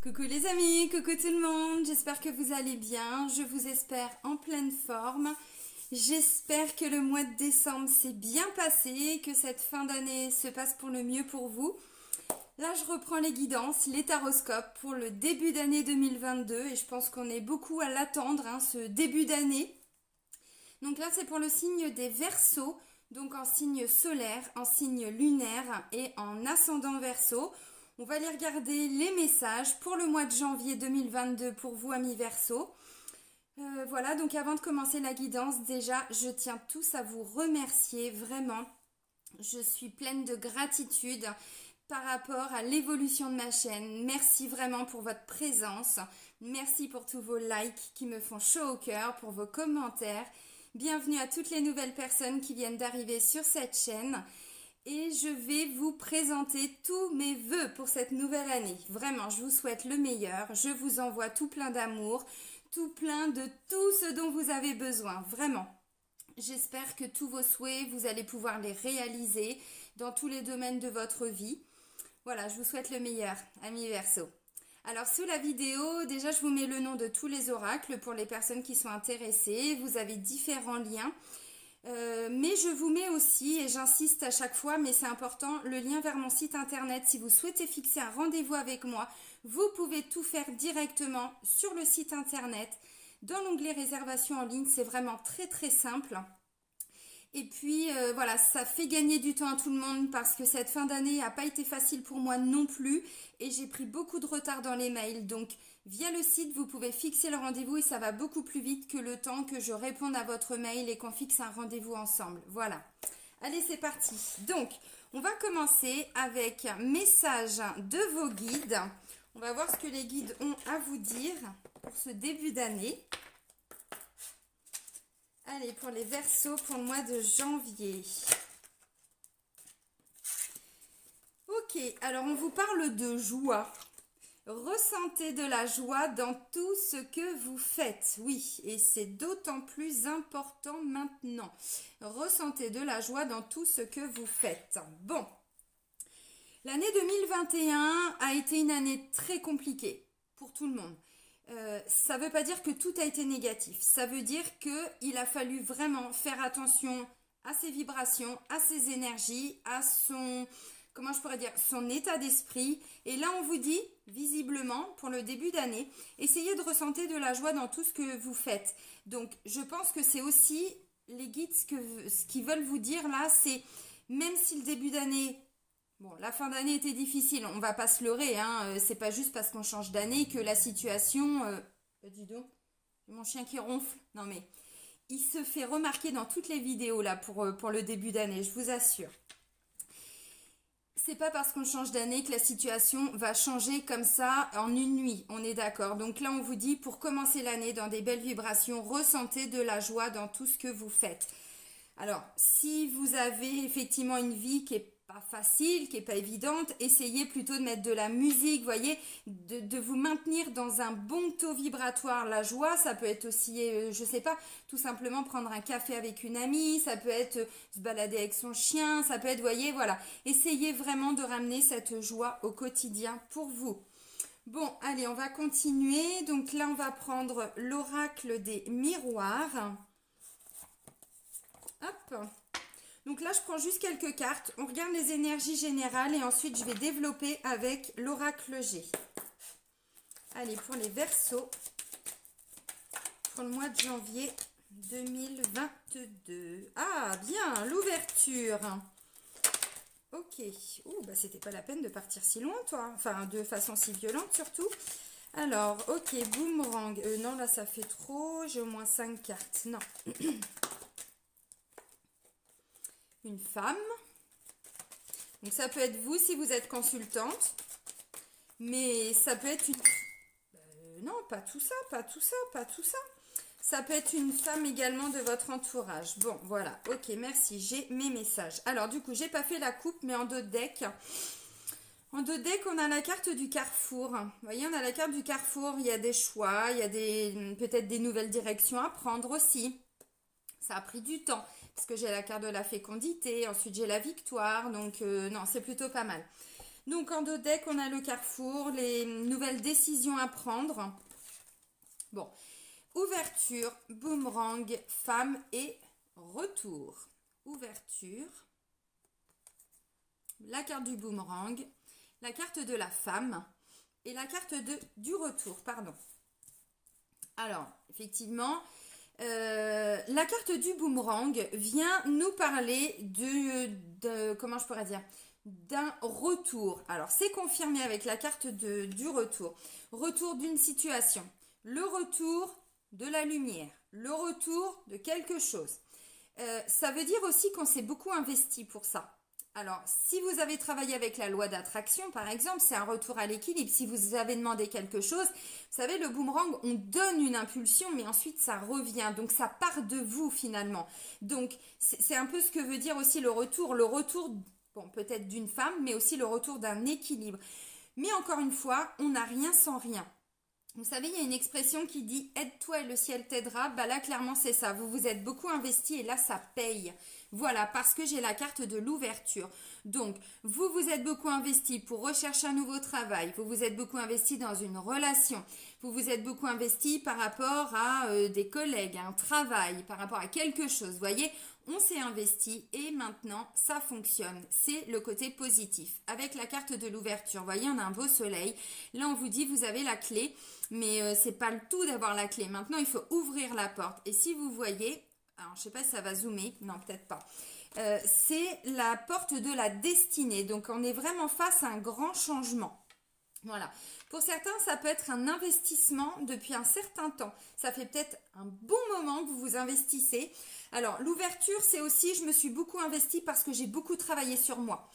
Coucou les amis, coucou tout le monde, j'espère que vous allez bien, je vous espère en pleine forme. J'espère que le mois de décembre s'est bien passé, que cette fin d'année se passe pour le mieux pour vous. Là, je reprends les guidances, les taroscopes pour le début d'année 2022 et je pense qu'on est beaucoup à l'attendre, ce début d'année. Donc là, c'est pour le signe des Verseaux, donc en signe solaire, en signe lunaire et en ascendant Verseau. On va aller regarder les messages pour le mois de janvier 2022 pour vous, amis Verseau. Voilà, donc avant de commencer la guidance, déjà, je tiens tous à vous remercier, vraiment. Je suis pleine de gratitude par rapport à l'évolution de ma chaîne. Merci vraiment pour votre présence. Merci pour tous vos likes qui me font chaud au cœur, pour vos commentaires. Bienvenue à toutes les nouvelles personnes qui viennent d'arriver sur cette chaîne. Et je vais vous présenter tous mes vœux pour cette nouvelle année. Vraiment, je vous souhaite le meilleur. Je vous envoie tout plein d'amour, tout plein de tout ce dont vous avez besoin. Vraiment. J'espère que tous vos souhaits, vous allez pouvoir les réaliser dans tous les domaines de votre vie. Voilà, je vous souhaite le meilleur, amis Verseau. Alors, sous la vidéo, déjà, je vous mets le nom de tous les oracles pour les personnes qui sont intéressées. Vous avez différents liens. Mais je vous mets aussi, et j'insiste à chaque fois, mais c'est important, le lien vers mon site internet. Si vous souhaitez fixer un rendez-vous avec moi, vous pouvez tout faire directement sur le site internet, dans l'onglet réservation en ligne. C'est vraiment très très simple. Et puis voilà, ça fait gagner du temps à tout le monde parce que cette fin d'année n'a pas été facile pour moi non plus et j'ai pris beaucoup de retard dans les mails. Donc via le site, vous pouvez fixer le rendez-vous et ça va beaucoup plus vite que le temps que je réponde à votre mail et qu'on fixe un rendez-vous ensemble. Voilà. Allez, c'est parti. Donc, on va commencer avec un message de vos guides. On va voir ce que les guides ont à vous dire pour ce début d'année. Allez, pour les Verseaux, pour le mois de janvier. Ok, alors on vous parle de joie. Ressentez de la joie dans tout ce que vous faites. Oui, et c'est d'autant plus important maintenant. Ressentez de la joie dans tout ce que vous faites. Bon, l'année 2021 a été une année très compliquée pour tout le monde. Ça ne veut pas dire que tout a été négatif. Ça veut dire qu'il a fallu vraiment faire attention à ses vibrations, à ses énergies, à son, comment je pourrais dire, son état d'esprit. Et là, on vous dit, visiblement, pour le début d'année, essayez de ressentir de la joie dans tout ce que vous faites. Donc, je pense que c'est aussi les guides, ce qu'ils veulent vous dire là, c'est même si le début d'année... Bon, la fin d'année était difficile, on va pas se leurrer, c'est pas juste parce qu'on change d'année que la situation... dis donc, mon chien qui ronfle. Non mais, il se fait remarquer dans toutes les vidéos là pour le début d'année, je vous assure. C'est pas parce qu'on change d'année que la situation va changer comme ça en une nuit, on est d'accord. Donc là, on vous dit, pour commencer l'année dans des belles vibrations, ressentez de la joie dans tout ce que vous faites. Alors, si vous avez effectivement une vie qui est pas facile, qui est pas évidente, essayez plutôt de mettre de la musique, voyez, de vous maintenir dans un bon taux vibratoire. La joie, ça peut être aussi, je sais pas, tout simplement prendre un café avec une amie, ça peut être se balader avec son chien, ça peut être, voyez, voilà. Essayez vraiment de ramener cette joie au quotidien pour vous. Bon, allez, on va continuer. Donc là, on va prendre l'oracle des miroirs. Hop. Donc là, je prends juste quelques cartes. On regarde les énergies générales et ensuite, je vais développer avec l'oracle G. Allez, pour les Verseaux, pour le mois de janvier 2022. Ah, bien, l'ouverture. Ok. Ouh, bah c'était pas la peine de partir si loin, toi. Enfin, de façon si violente, surtout. Alors, ok, boomerang. Non, là, ça fait trop. J'ai au moins 5 cartes. Non. Une femme. Donc ça peut être vous si vous êtes consultante. Mais ça peut être une... non, pas tout ça, pas tout ça, pas tout ça. Ça peut être une femme également de votre entourage. Bon, voilà. Ok, merci. J'ai mes messages. Alors, du coup, j'ai pas fait la coupe, mais en dos de deck. En dos de deck, on a la carte du carrefour. Vous voyez, on a la carte du carrefour. Il y a des choix, il y a peut-être des nouvelles directions à prendre aussi. Ça a pris du temps. Parce que j'ai la carte de la fécondité, ensuite j'ai la victoire, donc non, c'est plutôt pas mal. Donc en dos de deck, on a le carrefour, les nouvelles décisions à prendre. Bon, ouverture, boomerang, femme et retour. Ouverture, la carte du boomerang, la carte de la femme et la carte du retour, pardon. Alors, effectivement, la carte du boomerang vient nous parler comment je pourrais dire, d'un retour. Alors, c'est confirmé avec la carte du retour. Retour d'une situation, le retour de la lumière, le retour de quelque chose. Ça veut dire aussi qu'on s'est beaucoup investi pour ça. Alors, si vous avez travaillé avec la loi d'attraction, par exemple, c'est un retour à l'équilibre. Si vous avez demandé quelque chose, vous savez, le boomerang, on donne une impulsion, mais ensuite ça revient. Donc, ça part de vous finalement. Donc, c'est un peu ce que veut dire aussi le retour. Le retour, bon, peut-être d'une femme, mais aussi le retour d'un équilibre. Mais encore une fois, on n'a rien sans rien. Vous savez, il y a une expression qui dit « aide-toi et le ciel t'aidera ». Bah là, clairement, c'est ça. Vous vous êtes beaucoup investi et là, ça paye. Voilà, parce que j'ai la carte de l'ouverture. Donc, vous vous êtes beaucoup investi pour rechercher un nouveau travail. Vous vous êtes beaucoup investi dans une relation. Vous vous êtes beaucoup investi par rapport à des collègues, un travail, par rapport à quelque chose. Vous voyez, on s'est investi et maintenant, ça fonctionne. C'est le côté positif. Avec la carte de l'ouverture, vous voyez, on a un beau soleil. Là, on vous dit, vous avez la clé, mais c'est pas le tout d'avoir la clé. Maintenant, il faut ouvrir la porte. Et si vous voyez, alors je sais pas si ça va zoomer, non, peut-être pas. C'est la porte de la destinée. Donc, on est vraiment face à un grand changement. Voilà. Pour certains, ça peut être un investissement depuis un certain temps. Ça fait peut-être un bon moment que vous vous investissez. Alors, l'ouverture, c'est aussi, je me suis beaucoup investie parce que j'ai beaucoup travaillé sur moi.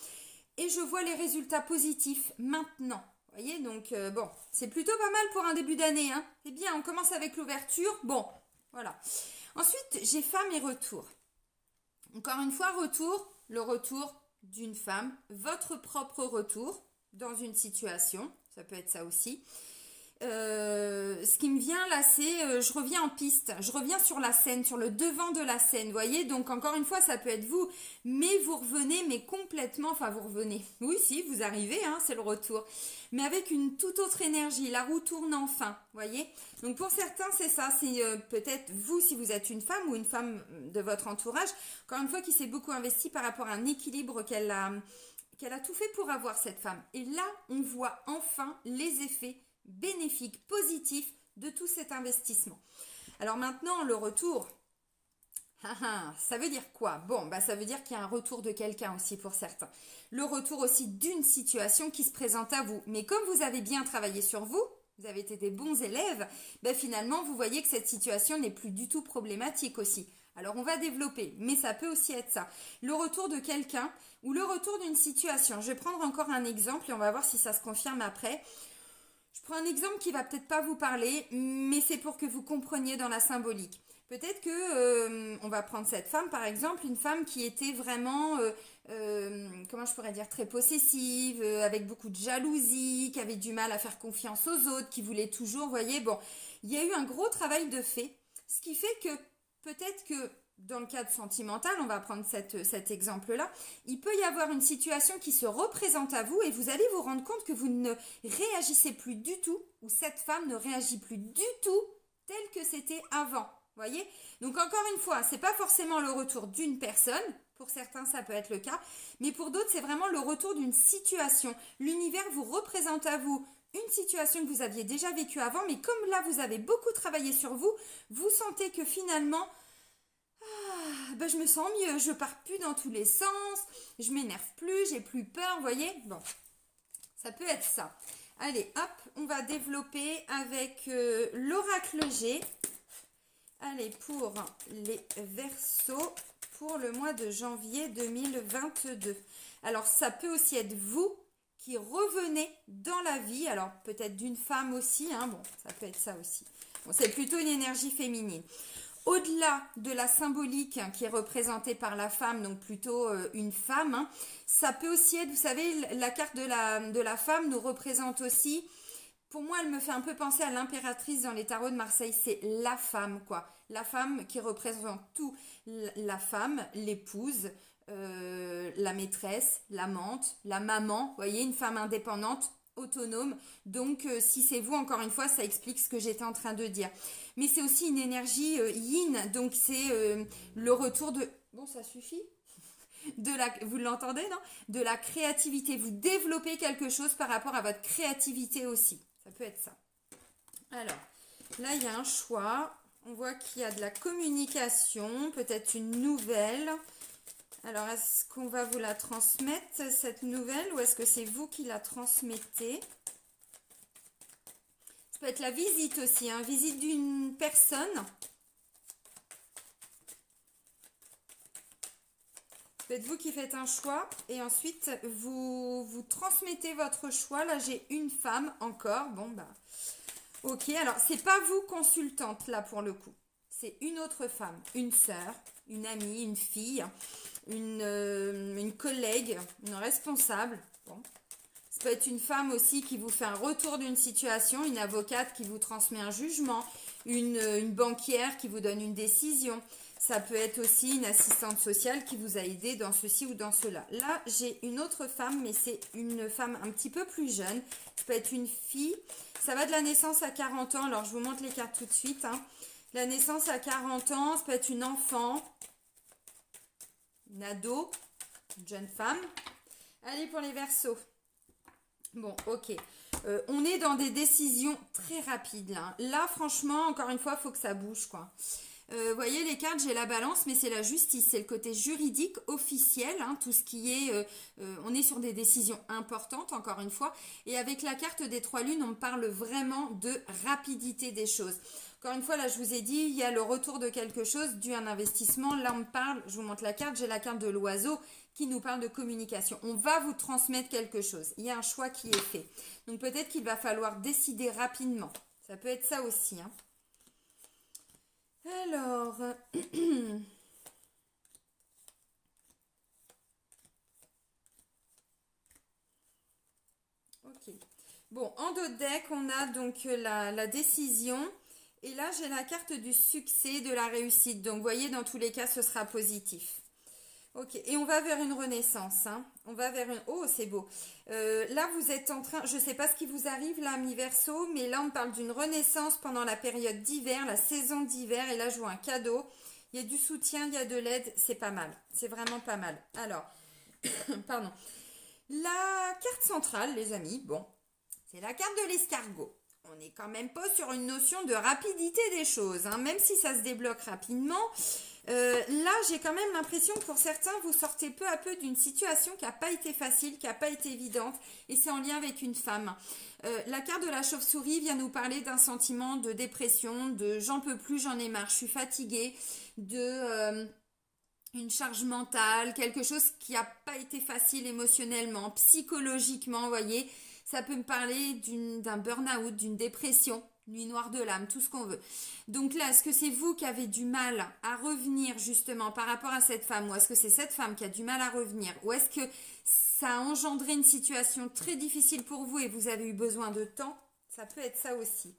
Et je vois les résultats positifs maintenant. Vous voyez, donc, bon, c'est plutôt pas mal pour un début d'année. Hein. Eh bien, on commence avec l'ouverture. Bon, voilà. Ensuite, j'ai femme et retour. Encore une fois, retour, le retour d'une femme, votre propre retour dans une situation, ça peut être ça aussi. Ce qui me vient là, c'est je reviens en piste, je reviens sur la scène, sur le devant de la scène, vous voyez, donc encore une fois, ça peut être vous, mais vous revenez, mais complètement, enfin vous revenez, oui, si, vous arrivez, hein, c'est le retour, mais avec une toute autre énergie, la roue tourne enfin, vous voyez, donc pour certains, c'est ça, c'est peut-être vous, si vous êtes une femme ou une femme de votre entourage, encore une fois, qui s'est beaucoup investi par rapport à un équilibre qu'elle a tout fait pour avoir cette femme, et là, on voit enfin les effets bénéfique, positif de tout cet investissement. Alors maintenant, le retour, ça veut dire quoi? Bon, bah ça veut dire qu'il y a un retour de quelqu'un aussi pour certains. Le retour aussi d'une situation qui se présente à vous. Mais comme vous avez bien travaillé sur vous, vous avez été des bons élèves, bah finalement, vous voyez que cette situation n'est plus du tout problématique aussi. Alors on va développer, mais ça peut aussi être ça. Le retour de quelqu'un ou le retour d'une situation. Je vais prendre encore un exemple et on va voir si ça se confirme après. Je prends un exemple qui va peut-être pas vous parler, mais c'est pour que vous compreniez dans la symbolique. Peut-être que, on va prendre cette femme par exemple, une femme qui était vraiment, comment je pourrais dire, très possessive, avec beaucoup de jalousie, qui avait du mal à faire confiance aux autres, qui voulait toujours, vous voyez, bon, il y a eu un gros travail de fait, ce qui fait que peut-être que dans le cadre sentimental, on va prendre cet exemple-là, il peut y avoir une situation qui se représente à vous et vous allez vous rendre compte que vous ne réagissez plus du tout, ou cette femme ne réagit plus du tout tel que c'était avant. Voyez? Donc encore une fois, c'est pas forcément le retour d'une personne, pour certains ça peut être le cas, mais pour d'autres c'est vraiment le retour d'une situation. L'univers vous représente à vous une situation que vous aviez déjà vécue avant, mais comme là vous avez beaucoup travaillé sur vous, vous sentez que finalement ben je me sens mieux, je pars plus dans tous les sens, je m'énerve plus, j'ai plus peur, vous voyez? Bon, ça peut être ça. Allez, hop, on va développer avec l'oracle G. Allez, pour les Verseaux, pour le mois de janvier 2022. Alors, ça peut aussi être vous qui revenez dans la vie, alors peut-être d'une femme aussi, hein, bon, ça peut être ça aussi. Bon, c'est plutôt une énergie féminine. Au-delà de la symbolique qui est représentée par la femme, donc plutôt une femme, hein, ça peut aussi être, vous savez, la carte de la femme nous représente aussi, pour moi elle me fait un peu penser à l'impératrice dans les tarots de Marseille, c'est la femme quoi, la femme qui représente tout, la femme, l'épouse, la maîtresse, l'amante, la maman, vous voyez, une femme indépendante, autonome. Donc, si c'est vous, encore une fois, ça explique ce que j'étais en train de dire. Mais c'est aussi une énergie yin, donc c'est le retour de... Bon, ça suffit vous l'entendez, non? De la créativité. Vous développez quelque chose par rapport à votre créativité aussi. Ça peut être ça. Alors, là, il y a un choix. On voit qu'il y a de la communication, peut-être une nouvelle. Alors, est-ce qu'on va vous la transmettre, cette nouvelle, ou est-ce que c'est vous qui la transmettez? Ça peut être la visite aussi, hein, visite d'une personne. C'est vous qui faites un choix et ensuite vous transmettez votre choix. Là, j'ai une femme encore. Bon, bah, ok. Alors, c'est pas vous consultante là pour le coup. C'est une autre femme, une sœur, une amie, une fille, une collègue, une responsable. Bon. Ça peut être une femme aussi qui vous fait un retour d'une situation, une avocate qui vous transmet un jugement, une banquière qui vous donne une décision. Ça peut être aussi une assistante sociale qui vous a aidé dans ceci ou dans cela. Là, j'ai une autre femme, mais c'est une femme un petit peu plus jeune. Ça peut être une fille. Ça va de la naissance à 40 ans. Alors, je vous montre les cartes tout de suite. Hein. La naissance à 40 ans, ça peut être une enfant, une ado, une jeune femme. Allez, pour les Verseaux. Bon, ok. On est dans des décisions très rapides là. Là, franchement, encore une fois, il faut que ça bouge, quoi. Vous voyez les cartes, j'ai la balance, mais c'est la justice, c'est le côté juridique, officiel, hein, tout ce qui est, on est sur des décisions importantes, encore une fois, et avec la carte des 3 lunes, on me parle vraiment de rapidité des choses. Encore une fois, là, je vous ai dit, il y a le retour de quelque chose dû à un investissement. Là, on me parle, je vous montre la carte, j'ai la carte de l'oiseau qui nous parle de communication. On va vous transmettre quelque chose. Il y a un choix qui est fait. Donc, peut-être qu'il va falloir décider rapidement. Ça peut être ça aussi, hein. Alors, ok. Bon, en dos de deck, on a donc la décision. Et là, j'ai la carte du succès, de la réussite. Donc, vous voyez, dans tous les cas, ce sera positif. Ok, et on va vers une renaissance. Hein. On va vers une... Oh, c'est beau. Là, vous êtes en train... Je ne sais pas ce qui vous arrive, là, mi-verso, mais là, on parle d'une renaissance pendant la période d'hiver, la saison d'hiver. Et là, je vois un cadeau. Il y a du soutien, il y a de l'aide. C'est pas mal. C'est vraiment pas mal. Alors, pardon. La carte centrale, les amis, bon, c'est la carte de l'escargot. On n'est quand même pas sur une notion de rapidité des choses, hein, même si ça se débloque rapidement. Là, j'ai quand même l'impression que pour certains, vous sortez peu à peu d'une situation qui n'a pas été facile, qui n'a pas été évidente, et c'est en lien avec une femme. La carte de la chauve-souris vient nous parler d'un sentiment de dépression, de j'en peux plus, j'en ai marre, je suis fatiguée, de une charge mentale, quelque chose qui n'a pas été facile émotionnellement, psychologiquement, vous voyez. Ça peut me parler d'un burn-out, d'une dépression, nuit noire de l'âme, tout ce qu'on veut. Donc là, est-ce que c'est vous qui avez du mal à revenir justement par rapport à cette femme, ou est-ce que c'est cette femme qui a du mal à revenir, ou est-ce que ça a engendré une situation très difficile pour vous et vous avez eu besoin de temps? Ça peut être ça aussi.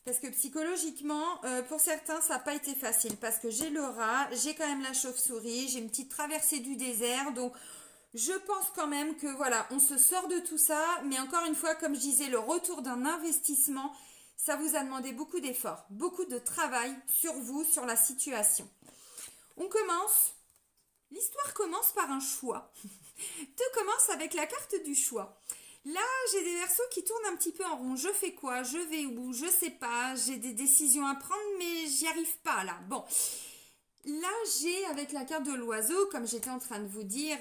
Parce que psychologiquement, pour certains, ça n'a pas été facile. Parce que j'ai le rat, j'ai quand même la chauve-souris, j'ai une petite traversée du désert. Donc, je pense quand même que voilà, on se sort de tout ça. Mais encore une fois, comme je disais, le retour d'un investissement, ça vous a demandé beaucoup d'efforts, beaucoup de travail sur vous, sur la situation. On commence. L'histoire commence par un choix. Tout commence avec la carte du choix. Là, j'ai des Verseaux qui tournent un petit peu en rond. Je fais quoi? Je vais où? Je sais pas. J'ai des décisions à prendre, mais j'y arrive pas là. Bon, là, j'ai avec la carte de l'oiseau, comme j'étais en train de vous dire,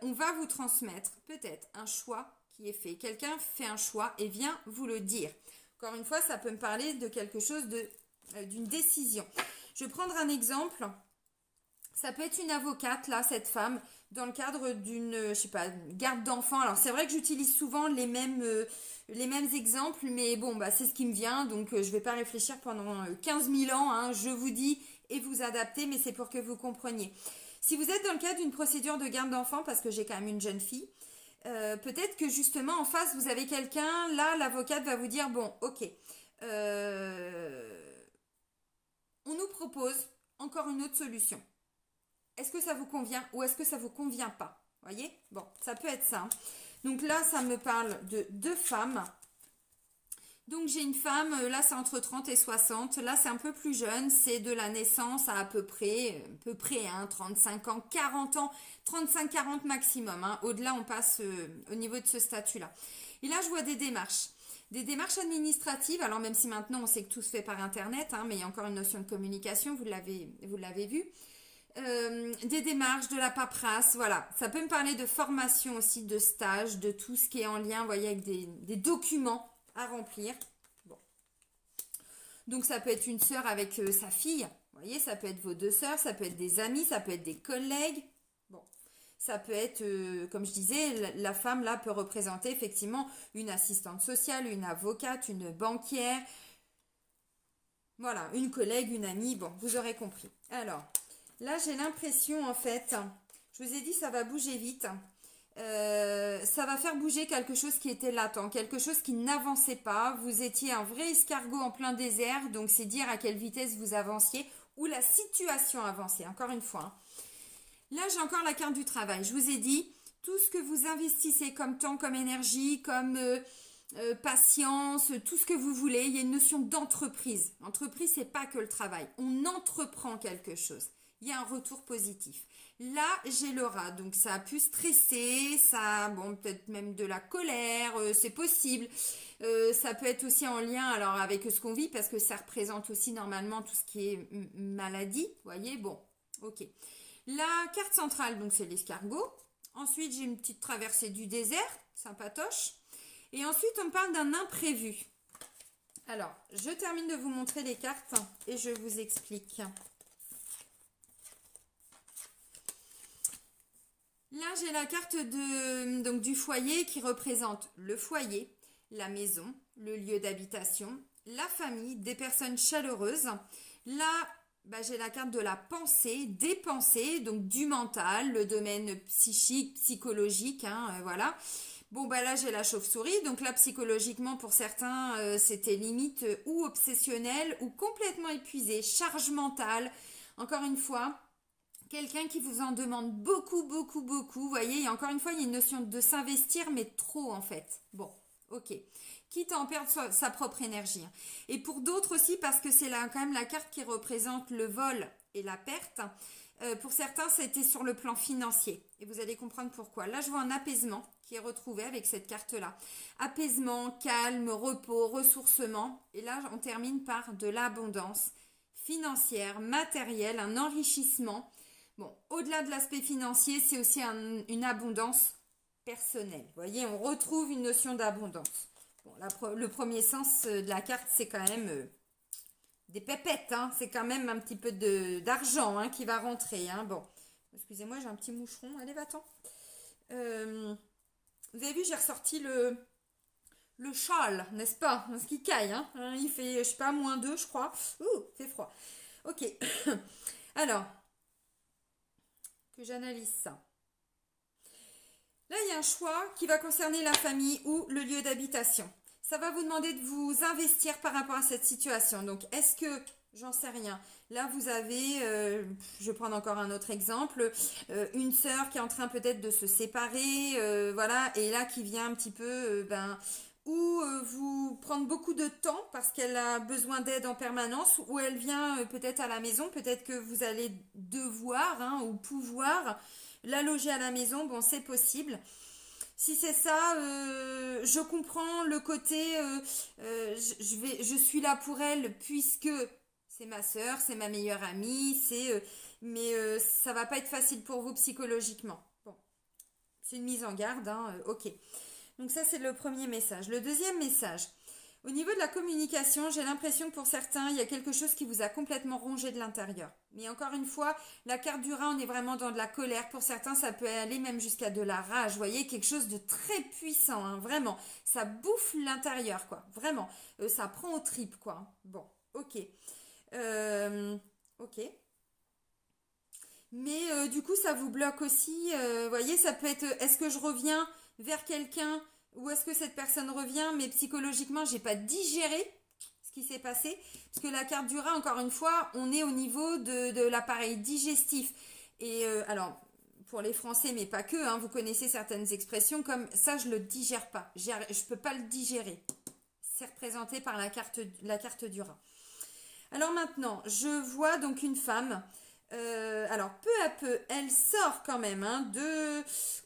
on va vous transmettre peut-être un choix qui est fait. Quelqu'un fait un choix et vient vous le dire. Encore une fois, ça peut me parler de quelque chose d'une décision. Je vais prendre un exemple. Ça peut être une avocate, là, cette femme, dans le cadre d'une, je sais pas, garde d'enfants. Alors, c'est vrai que j'utilise souvent les mêmes exemples, mais bon, bah, c'est ce qui me vient, donc je vais pas réfléchir pendant 15 000 ans, hein, je vous dis, et vous adaptez, mais c'est pour que vous compreniez. Si vous êtes dans le cadre d'une procédure de garde d'enfants, parce que j'ai quand même une jeune fille, peut-être que justement, en face, vous avez quelqu'un, là, l'avocate va vous dire, bon, ok, on nous propose encore une autre solution. est-ce que ça vous convient ou est-ce que ça vous convient pas? Voyez? Bon, ça peut être ça. Hein. Donc là, ça me parle de deux femmes. Donc j'ai une femme, là c'est entre 30 et 60, là c'est un peu plus jeune, c'est de la naissance à peu près, hein, 35 ans, 40 ans, 35-40 maximum. Hein. Au-delà, on passe au niveau de ce statut-là. Et là, je vois des démarches. Des démarches administratives, alors même si maintenant on sait que tout se fait par Internet, hein, mais il y a encore une notion de communication, vous l'avez vu. Des démarches, de la paperasse, voilà. Ça peut me parler de formation aussi, de stage, de tout ce qui est en lien, vous voyez, avec des documents à remplir. Bon. Donc ça peut être une sœur avec sa fille, vous voyez, ça peut être vos deux sœurs, ça peut être des amis, ça peut être des collègues. Bon. Ça peut être, comme je disais, la femme là peut représenter effectivement une assistante sociale, une avocate, une banquière. Voilà, une collègue, une amie, bon, vous aurez compris. Alors, là j'ai l'impression en fait, je vous ai dit ça va bouger vite. Ça va faire bouger quelque chose qui était latent, quelque chose qui n'avançait pas. Vous étiez un vrai escargot en plein désert, donc c'est dire à quelle vitesse vous avanciez ou la situation avançait, encore une fois. Hein. Là, j'ai encore la carte du travail. Je vous ai dit, tout ce que vous investissez comme temps, comme énergie, comme patience, tout ce que vous voulez, il y a une notion d'entreprise. L'entreprise, c'est pas que le travail. On entreprend quelque chose. Il y a un retour positif. Là, j'ai le rat, donc ça a pu stresser, ça, bon, peut-être même de la colère, c'est possible. Ça peut être aussi en lien alors avec ce qu'on vit parce que ça représente aussi normalement tout ce qui est maladie, vous voyez, bon, ok. La carte centrale, donc c'est l'escargot. Ensuite, j'ai une petite traversée du désert, sympatoche. Et ensuite, on me parle d'un imprévu. Alors, je termine de vous montrer les cartes et je vous explique. Là, j'ai la carte donc, du foyer qui représente le foyer, la maison, le lieu d'habitation, la famille, des personnes chaleureuses. Là, j'ai la carte de la pensée, des pensées, donc du mental, le domaine psychique, psychologique, hein, voilà. Bon, là, j'ai la chauve-souris. Donc là, psychologiquement, pour certains, c'était limite ou obsessionnel ou complètement épuisé, charge mentale. Encore une fois, quelqu'un qui vous en demande beaucoup, beaucoup, beaucoup. Vous voyez, encore une fois, il y a une notion de s'investir, mais trop en fait. Bon, ok. Quitte à en perdre sa propre énergie. Et pour d'autres aussi, parce que c'est là quand même la carte qui représente le vol et la perte. Pour certains, c'était sur le plan financier. Et vous allez comprendre pourquoi. Là, je vois un apaisement qui est retrouvé avec cette carte-là. Apaisement, calme, repos, ressourcement. Et là, on termine par de l'abondance financière, matérielle, un enrichissement. Bon, au-delà de l'aspect financier, c'est aussi une abondance personnelle. Vous voyez, on retrouve une notion d'abondance. Bon, le premier sens de la carte, c'est quand même des pépettes. Hein. C'est quand même un petit peu d'argent hein, qui va rentrer. Hein. Bon, excusez-moi, j'ai un petit moucheron. Allez, va-t'en. Vous avez vu, j'ai ressorti le châle, n'est-ce pas? Ce qui caille. Hein. Il fait, je sais pas, -2, je crois. Ouh, il fait froid. Ok. Alors, que j'analyse ça. Là, il y a un choix qui va concerner la famille ou le lieu d'habitation. Ça va vous demander de vous investir par rapport à cette situation. Donc, est-ce que, j'en sais rien, là, vous avez, je vais prendre encore un autre exemple, une sœur qui est en train peut-être de se séparer, voilà, et là, qui vient un petit peu, ou vous prendre beaucoup de temps parce qu'elle a besoin d'aide en permanence, ou elle vient peut-être à la maison, peut-être que vous allez devoir hein, ou pouvoir la loger à la maison, bon c'est possible. Si c'est ça, je comprends le côté, je suis là pour elle puisque c'est ma sœur, c'est ma meilleure amie, mais ça va pas être facile pour vous psychologiquement. Bon, c'est une mise en garde, hein, ok. Donc ça, c'est le premier message. Le deuxième message, au niveau de la communication, j'ai l'impression que pour certains, il y a quelque chose qui vous a complètement rongé de l'intérieur. Mais encore une fois, la carte du rat, on est vraiment dans de la colère. Pour certains, ça peut aller même jusqu'à de la rage. Vous voyez, quelque chose de très puissant, hein, vraiment. Ça bouffe l'intérieur, quoi. Vraiment. Ça prend aux tripes, quoi. Bon, ok. Ok. Mais du coup, ça vous bloque aussi. Vous voyez, ça peut être, est-ce que je reviens vers quelqu'un ou est-ce que cette personne revient mais psychologiquement j'ai pas digéré ce qui s'est passé parce que la carte du rat encore une fois on est au niveau de l'appareil digestif Et alors, pour les Français, mais pas que, hein, vous connaissez certaines expressions comme ça, je le digère pas, je peux pas le digérer. C'est représenté par la carte du rat. Alors maintenant, je vois donc une femme. Alors peu à peu, elle sort quand même, hein,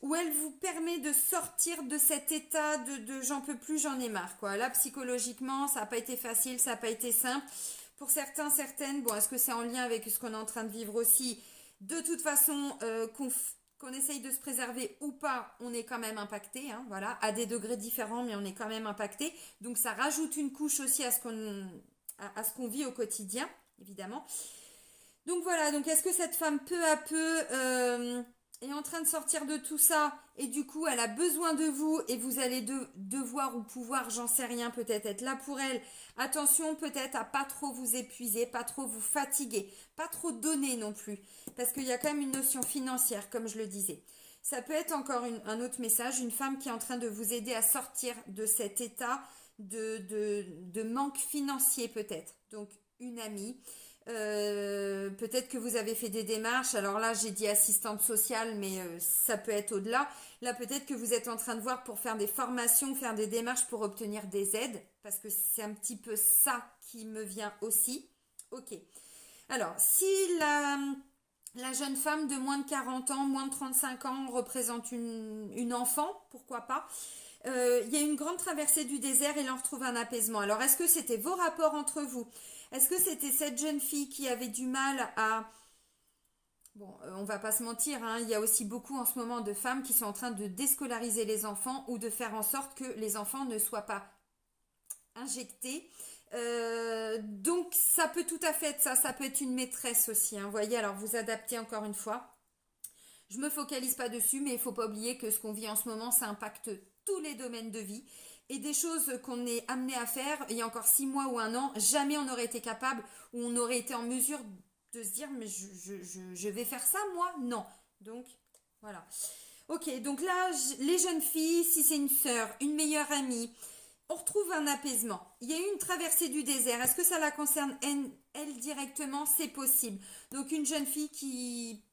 où elle vous permet de sortir de cet état de j'en peux plus, j'en ai marre, quoi. Là, psychologiquement, ça n'a pas été facile, ça n'a pas été simple. Pour certains, certaines, bon, est-ce que c'est en lien avec ce qu'on est en train de vivre aussi? De toute façon, qu'on essaye de se préserver ou pas, on est quand même impacté, hein, voilà, à des degrés différents, mais on est quand même impacté. Donc ça rajoute une couche aussi à ce qu'on vit au quotidien, évidemment. Donc voilà, donc est-ce que cette femme peu à peu est en train de sortir de tout ça et du coup elle a besoin de vous et vous allez devoir ou pouvoir, j'en sais rien, peut-être être là pour elle. Attention peut-être à pas trop vous épuiser, pas trop vous fatiguer, pas trop donner non plus parce qu'il y a quand même une notion financière comme je le disais. Ça peut être encore un autre message, une femme qui est en train de vous aider à sortir de cet état de manque financier peut-être. Donc une amie. Peut-être que vous avez fait des démarches. Alors là, j'ai dit assistante sociale, mais ça peut être au-delà. Là, peut-être que vous êtes en train de voir pour faire des formations, faire des démarches pour obtenir des aides, parce que c'est un petit peu ça qui me vient aussi. Ok. Alors, si la jeune femme de moins de 40 ans, moins de 35 ans représente une enfant, pourquoi pas, il y a une grande traversée du désert et l'on retrouve un apaisement. Alors, est-ce que c'était vos rapports entre vous? Est-ce que c'était cette jeune fille qui avait du mal à... Bon, on va pas se mentir, hein, il y a aussi beaucoup en ce moment de femmes qui sont en train de déscolariser les enfants ou de faire en sorte que les enfants ne soient pas injectés. Donc, ça peut tout à fait être ça. Ça peut être une maîtresse aussi. Hein, vous voyez, alors vous adaptez encore une fois. Je me focalise pas dessus, mais il faut pas oublier que ce qu'on vit en ce moment, ça impacte tous les domaines de vie. Et des choses qu'on est amené à faire, il y a encore 6 mois ou 1 an, jamais on n'aurait été capable ou on aurait été en mesure de se dire mais je vais faire ça moi? Non. Donc voilà. Ok, donc là, les jeunes filles, si c'est une sœur, une meilleure amie, on retrouve un apaisement. Il y a eu une traversée du désert. Est-ce que ça la concerne elle directement? C'est possible. Donc une jeune fille qui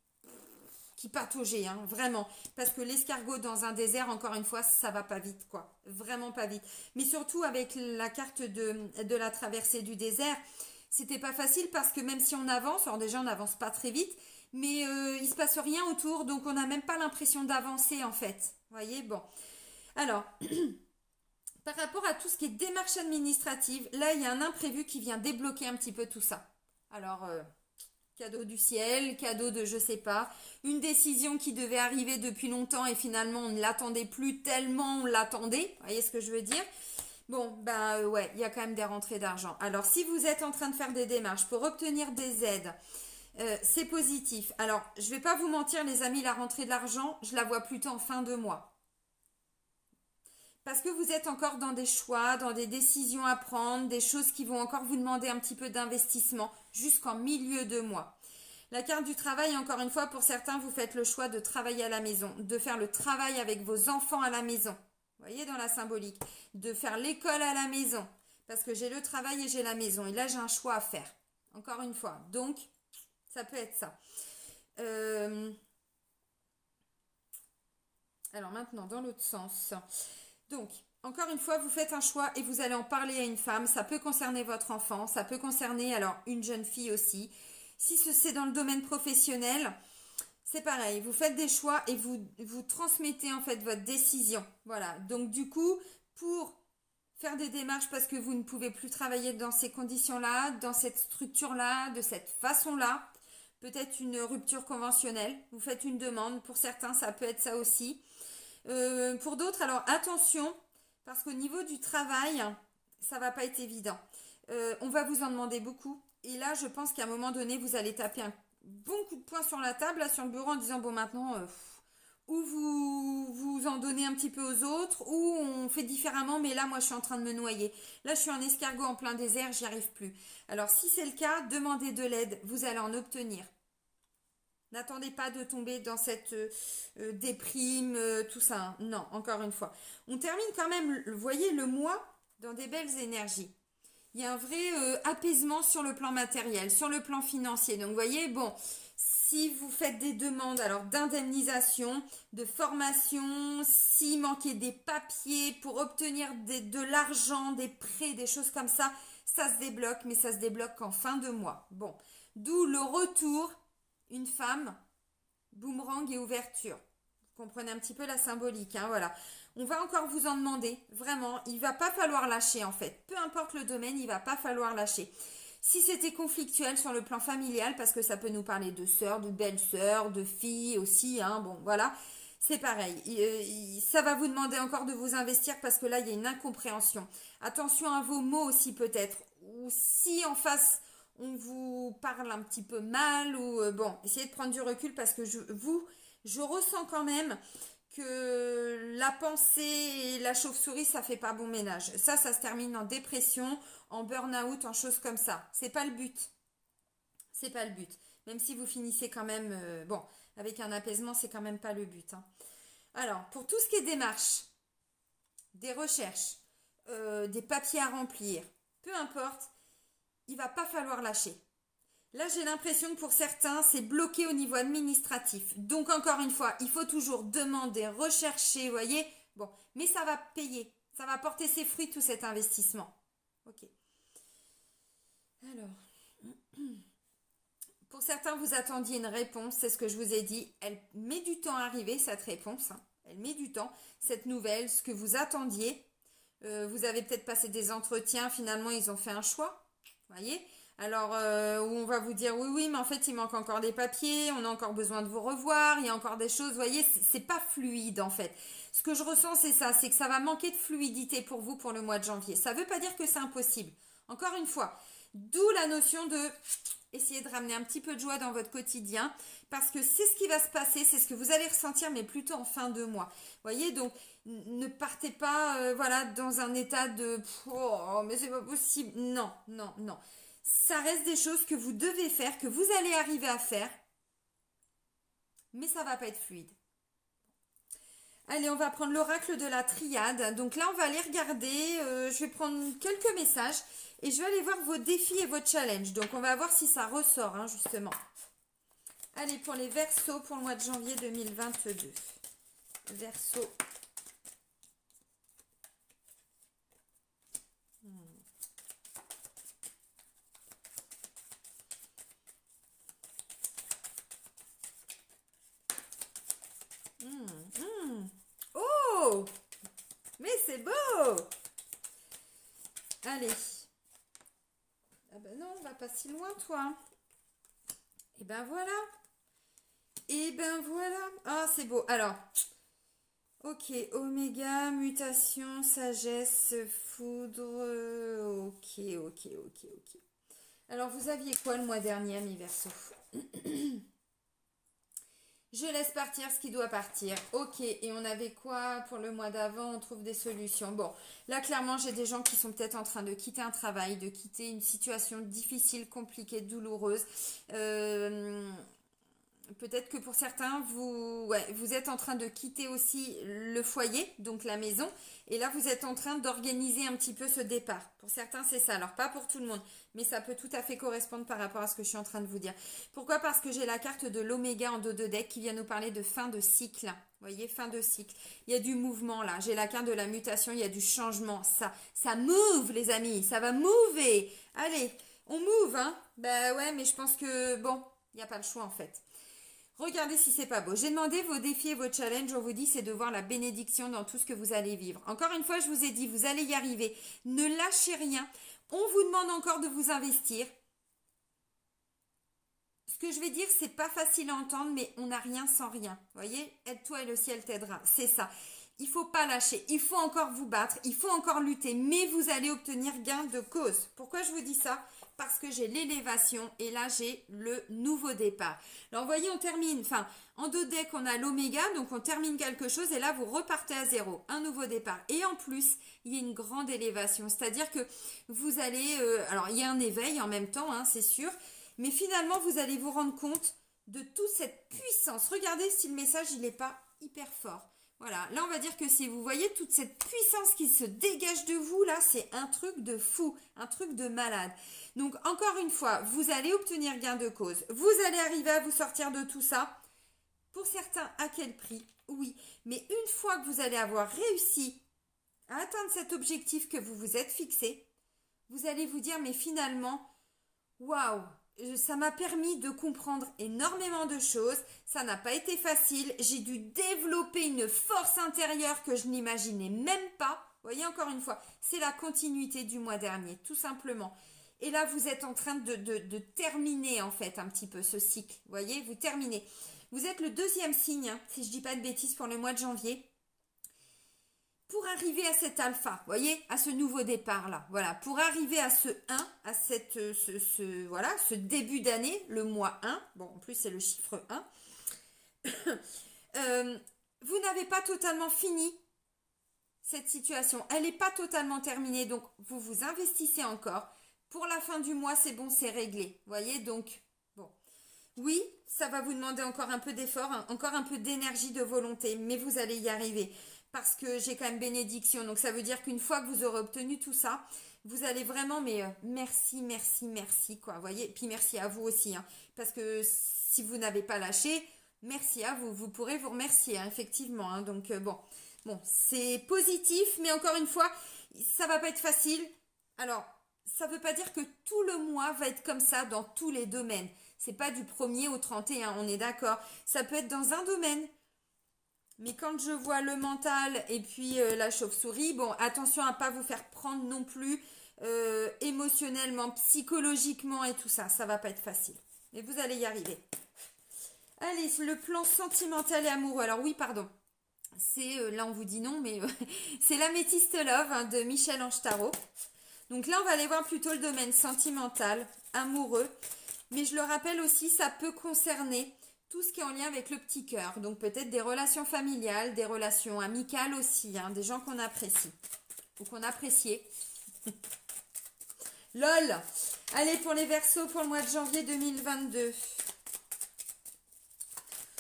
pataugeait, hein, vraiment. Parce que l'escargot dans un désert, encore une fois, ça va pas vite, quoi. Vraiment pas vite. Mais surtout avec la carte de la traversée du désert, c'était pas facile parce que même si on avance, alors déjà on n'avance pas très vite, mais il se passe rien autour, donc on n'a même pas l'impression d'avancer en fait. Vous voyez, bon. Alors, par rapport à tout ce qui est démarche administrative, là il y a un imprévu qui vient débloquer un petit peu tout ça. Alors... cadeau du ciel, cadeau de je sais pas, une décision qui devait arriver depuis longtemps et finalement on ne l'attendait plus tellement on l'attendait, vous voyez ce que je veux dire? Bon, ben ouais, il y a quand même des rentrées d'argent. Alors si vous êtes en train de faire des démarches pour obtenir des aides, c'est positif. Alors je vais pas vous mentir les amis, la rentrée de l'argent, je la vois plutôt en fin de mois. Parce que vous êtes encore dans des choix, dans des décisions à prendre, des choses qui vont encore vous demander un petit peu d'investissement jusqu'en milieu de mois. La carte du travail, encore une fois, pour certains, vous faites le choix de travailler à la maison, de faire le travail avec vos enfants à la maison. Vous voyez dans la symbolique, de faire l'école à la maison. Parce que j'ai le travail et j'ai la maison. Et là, j'ai un choix à faire. Encore une fois. Donc, ça peut être ça. Alors maintenant, dans l'autre sens... Donc, encore une fois, vous faites un choix et vous allez en parler à une femme. Ça peut concerner votre enfant, ça peut concerner alors une jeune fille aussi. Si c'est dans le domaine professionnel, c'est pareil. Vous faites des choix et vous transmettez en fait votre décision. Voilà. Donc du coup, pour faire des démarches parce que vous ne pouvez plus travailler dans ces conditions-là, dans cette structure-là, de cette façon-là, peut-être une rupture conventionnelle. Vous faites une demande. Pour certains, ça peut être ça aussi. Pour d'autres, alors attention, parce qu'au niveau du travail, ça va pas être évident. On va vous en demander beaucoup. Et là, je pense qu'à un moment donné, vous allez taper un bon coup de poing sur la table, là, sur le bureau, en disant, bon, maintenant, ou vous en donnez un petit peu aux autres, ou on fait différemment, mais là, moi, je suis en train de me noyer. Là, je suis un escargot en plein désert, j'y arrive plus. Alors, si c'est le cas, demandez de l'aide, vous allez en obtenir. N'attendez pas de tomber dans cette déprime, tout ça. Hein. Non, encore une fois. On termine quand même, vous voyez, le mois dans des belles énergies. Il y a un vrai apaisement sur le plan matériel, sur le plan financier. Donc, vous voyez, bon, Si vous faites des demandes alors d'indemnisation, de formation, s'il manquait des papiers pour obtenir de l'argent, des prêts, des choses comme ça se débloque, mais ça se débloque qu'en fin de mois. Bon, d'où le retour, une femme, boomerang et ouverture. Vous comprenez un petit peu la symbolique, hein, voilà. On va encore vous en demander, vraiment, il va pas falloir lâcher en fait. Peu importe le domaine, il va pas falloir lâcher. Si c'était conflictuel sur le plan familial, parce que ça peut nous parler de sœurs, de belles-sœurs, de filles aussi, hein, bon, voilà, c'est pareil. Ça va vous demander encore de vous investir parce que là, il y a une incompréhension. Attention à vos mots aussi peut-être. Ou si en face, on vous parle un petit peu mal, ou bon, essayez de prendre du recul parce que je ressens quand même que la pensée et la chauve-souris, ça fait pas bon ménage. Ça se termine en dépression, en burn-out, en choses comme ça. C'est pas le but. C'est pas le but. Même si vous finissez quand même, bon, avec un apaisement, c'est quand même pas le but, hein. Alors, pour tout ce qui est démarches, des recherches, des papiers à remplir, peu importe, il va pas falloir lâcher. Là, j'ai l'impression que pour certains, c'est bloqué au niveau administratif. Donc, encore une fois, il faut toujours demander, rechercher, vous voyez. Bon, mais ça va payer. Ça va porter ses fruits, tout cet investissement. Ok. Alors, pour certains, vous attendiez une réponse. C'est ce que je vous ai dit. Elle met du temps à arriver, cette réponse, hein. Elle met du temps. Cette nouvelle, ce que vous attendiez. Vous avez peut-être passé des entretiens. Finalement, ils ont fait un choix. Vous voyez ? Alors, où on va vous dire oui, mais en fait, il manque encore des papiers, on a encore besoin de vous revoir, il y a encore des choses, vous voyez, c'est pas fluide en fait. Ce que je ressens, c'est ça, c'est que ça va manquer de fluidité pour vous pour le mois de janvier. Ça ne veut pas dire que c'est impossible. Encore une fois, d'où la notion de essayer de ramener un petit peu de joie dans votre quotidien, parce que c'est ce qui va se passer, c'est ce que vous allez ressentir, mais plutôt en fin de mois. Vous voyez, donc, ne partez pas, voilà, dans un état de « oh, mais c'est pas possible ». Non, non, non. Ça reste des choses que vous devez faire, que vous allez arriver à faire, mais ça va pas être fluide. Allez, on va prendre l'oracle de la triade. Donc là, on va aller regarder, je vais prendre quelques messages et je vais aller voir vos défis et vos challenges. Donc, on va voir si ça ressort, hein, justement. Allez, pour les Verseaux, pour le mois de janvier 2022. Verseaux. Oh, mais c'est beau. Allez. Ah ben non, on va pas si loin, toi. Et ben voilà. Et ben voilà. Ah, c'est beau. Alors, ok, oméga, mutation, sagesse, foudre. Ok, ok, ok, ok. Alors, vous aviez quoi le mois dernier, mes Verseaux? Je laisse partir ce qui doit partir. Ok, et on avait quoi pour le mois d'avant? On trouve des solutions. Bon, là, clairement, j'ai des gens qui sont peut-être en train de quitter un travail, de quitter une situation difficile, compliquée, douloureuse. Peut-être que pour certains, vous êtes en train de quitter aussi le foyer, donc la maison. Et là, vous êtes en train d'organiser un petit peu ce départ. Pour certains, c'est ça. Alors, pas pour tout le monde, mais ça peut tout à fait correspondre par rapport à ce que je suis en train de vous dire. Pourquoi? Parce que j'ai la carte de l'oméga en dos de deck qui vient nous parler de fin de cycle. Vous voyez, fin de cycle. Il y a du mouvement là. J'ai la carte de la mutation, il y a du changement. Ça move, les amis. Ça va mover. Allez, on move, hein. Ben ouais, mais je pense que, bon, il n'y a pas le choix en fait. Regardez si c'est pas beau. J'ai demandé vos défis et vos challenges. On vous dit, c'est de voir la bénédiction dans tout ce que vous allez vivre. Encore une fois, je vous ai dit, vous allez y arriver. Ne lâchez rien. On vous demande encore de vous investir. Ce que je vais dire, c'est pas facile à entendre, mais on n'a rien sans rien. Vous voyez, aide-toi et le ciel t'aidera. C'est ça. Il faut pas lâcher. Il faut encore vous battre. Il faut encore lutter. Mais vous allez obtenir gain de cause. Pourquoi je vous dis ça? Parce que j'ai l'élévation et là j'ai le nouveau départ. Alors vous voyez, on termine, enfin en dos deck on a l'oméga, donc on termine quelque chose et là vous repartez à zéro, un nouveau départ. Et en plus, il y a une grande élévation, c'est-à-dire que vous allez, alors il y a un éveil en même temps, hein, c'est sûr, mais finalement vous allez vous rendre compte de toute cette puissance. Regardez si le message il n'est pas hyper fort. Voilà, là on va dire que si vous voyez toute cette puissance qui se dégage de vous, là c'est un truc de fou, un truc de malade. Donc encore une fois, vous allez obtenir gain de cause, vous allez arriver à vous sortir de tout ça. Pour certains, à quel prix? Oui, mais une fois que vous allez avoir réussi à atteindre cet objectif que vous vous êtes fixé, vous allez vous dire mais finalement, waouh! Ça m'a permis de comprendre énormément de choses. Ça n'a pas été facile. J'ai dû développer une force intérieure que je n'imaginais même pas. Vous voyez, encore une fois, c'est la continuité du mois dernier, tout simplement. Et là, vous êtes en train de terminer, en fait, un petit peu ce cycle. Vous voyez, vous terminez. Vous êtes le deuxième signe, hein, si je ne dis pas de bêtises, pour le mois de janvier. Pour arriver à cet alpha, vous voyez, à ce nouveau départ-là, voilà, pour arriver à ce 1, à voilà, ce début d'année, le mois 1, bon, en plus c'est le chiffre 1, vous n'avez pas totalement fini cette situation, elle n'est pas totalement terminée, donc vous vous investissez encore. Pour la fin du mois, c'est bon, c'est réglé, vous voyez, donc, bon, oui, ça va vous demander encore un peu d'effort, hein, encore un peu d'énergie, de volonté, mais vous allez y arriver. Parce que j'ai quand même bénédiction. Donc ça veut dire qu'une fois que vous aurez obtenu tout ça, vous allez vraiment, mais merci, merci, merci, quoi. Vous voyez, puis merci à vous aussi. Hein, parce que si vous n'avez pas lâché, merci à vous. Vous pourrez vous remercier, hein, effectivement. Hein, donc bon, c'est positif, mais encore une fois, ça va pas être facile. Alors, ça veut pas dire que tout le mois va être comme ça dans tous les domaines. C'est pas du 1er au 31, on est d'accord. Ça peut être dans un domaine. Mais quand je vois le mental et puis la chauve-souris, bon, attention à ne pas vous faire prendre non plus émotionnellement, psychologiquement et tout ça. Ça va pas être facile. Mais vous allez y arriver. Allez, le plan sentimental et amoureux. Alors oui, pardon. C'est, là on vous dit non, mais c'est l'Améthyste Love, hein, de Michel Ange Tarot. Donc là, on va aller voir plutôt le domaine sentimental, amoureux. Mais je le rappelle aussi, ça peut concerner tout ce qui est en lien avec le petit cœur. Donc peut-être des relations familiales, des relations amicales aussi, hein, des gens qu'on apprécie ou qu'on appréciait. LOL. Allez, pour les Verseaux, pour le mois de janvier 2022. De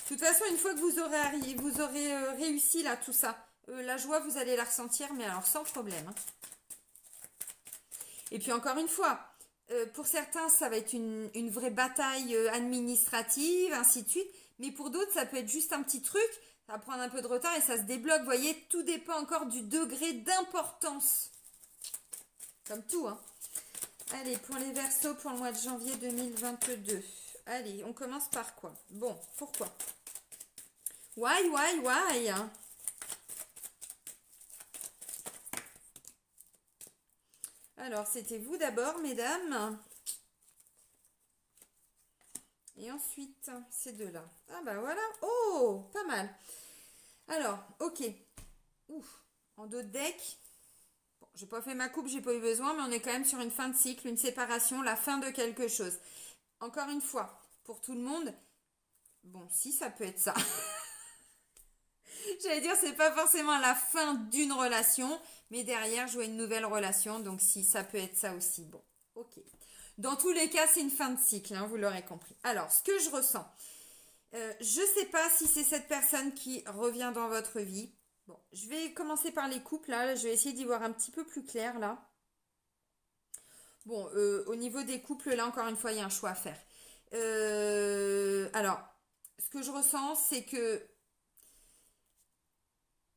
toute façon, une fois que vous aurez réussi là tout ça, la joie, vous allez la ressentir, mais alors sans problème. Hein. Et puis encore une fois, pour certains, ça va être une vraie bataille administrative, ainsi de suite. Mais pour d'autres, ça peut être juste un petit truc. Ça va prendre un peu de retard et ça se débloque. Vous voyez, tout dépend encore du degré d'importance. Comme tout, hein. Allez, pour les Verseaux, pour le mois de janvier 2022. Allez, on commence par quoi? Bon, pourquoi? Why hein. Alors, c'était vous d'abord, mesdames. Et ensuite, ces deux-là. Ah bah voilà. Oh, pas mal. Alors, ok. Ouf, en dos de deck. Bon, j'ai pas fait ma coupe, j'ai pas eu besoin, mais on est quand même sur une fin de cycle, une séparation, la fin de quelque chose. Encore une fois, pour tout le monde, bon, si, ça peut être ça. J'allais dire, c'est pas forcément la fin d'une relation, mais derrière, je vois une nouvelle relation, donc si, ça peut être ça aussi. Bon, ok. Dans tous les cas, c'est une fin de cycle, hein, vous l'aurez compris. Alors, ce que je ressens, je sais pas si c'est cette personne qui revient dans votre vie. Bon, je vais commencer par les couples, là. Je vais essayer d'y voir un petit peu plus clair, là. Bon, au niveau des couples, là, encore une fois, il y a un choix à faire. Alors, ce que je ressens, c'est que